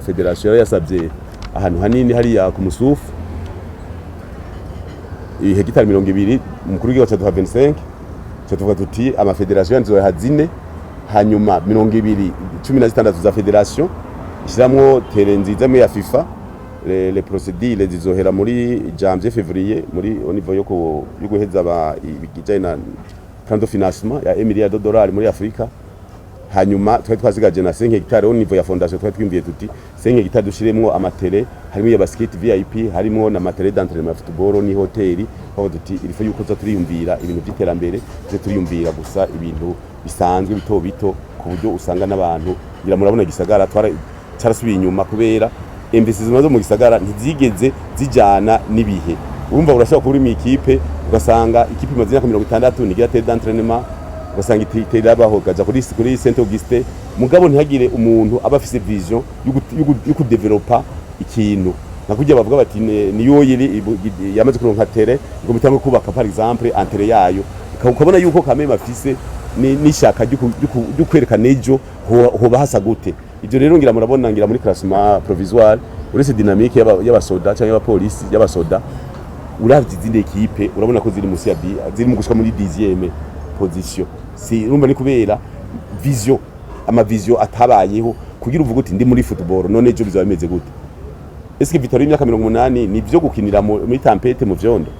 federation yasabye ahantu hanini hari ya ku Musufu hegitari 200 umukuru w'igihugu cyaduha 25 tuvuga tuti ama federation nzoha zine hanyuma 216 za federation ishiramwo tere nziza mu ya FIFA les procédures zizohera muri janvier février muri au niveau yo guheza ba ibijanye na plan de financement ya $1 milliard muri Afrika. Hanyuma twasigaje na 5 hectares au niveau ya fondation twimbiye tuti 5 hectares dushiremwo amatere harimo ya basket VIP harimo na matériel d'entraînement football ni hoteli aho tuti ilifo yuko za turiyumvira ibintu by'iterambere ze turiyumvira gusa ibintu bisanzwe bito ku buryo usanga n'abantu ngira murabona gisagara cyarasubiye inyuma kubera investissement zo mu gisagara ntizigeze zijana nibihe. Urumva urashaka kuri mi equipe ugasanga ikipe imaze 60 nigira terre d'entraînement ugasanga iterabaho gaza kuri Saint Augustin mugabo ntihagire umuntu aba afise vision yo kudevelopa ikintu nakujya bavuga bati niyo yamaze kuronka terre ngo bitango kubaka par exemple entere yayo ukabona yuko kameme afise nishaka ryo kwerekana ejo hoba hasa gute. Ibyo rero ngira murabona ngira muri classement provisoire uretse dynamique y'abasoda cyangwa y'abapolisi y'abasoda uravye izindi equipe urabona ko ziri musi ya ziri mu gushika muri 10e position. Si urumva ni kubera vision ama vision atabayeho kugira uvuga uti ndi muri football none ejo bizaba bimeze gute. Eske Vital'o y'imyaka 80 ni byo gukinira muri tempete mu vyondo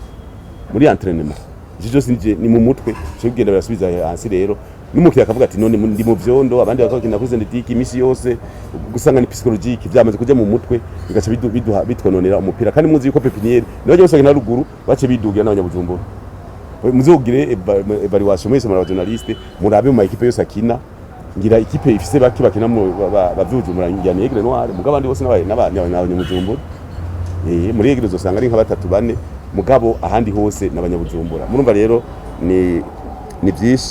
muri entraînement ivyo sinje ni mu mutwe cyo kugenda barasubiza hasi. Rero n'umukiriya akavuga ati none ndi mu vyondo abandi bakagenda kuri synthetique imisi yose gusanga ni psychologique byamaze kujya mu mutwe bigaca bitwononera umupira kandi muzi yuko pepiniere nibaje bose na ruguru bace bidugira n'abanyabujumbura muzogire evaluation mwese mu journaliste murabe mu equipe yose akina ngira equipe ifise bakina mu bavyujumura ngira Negre Noir mugabandi bose n'abanyabujumbura muri Egre zosanga ari nka 3-4 mugabo ahandi hose n'abanyabujumbura. Murumva rero ni byinshi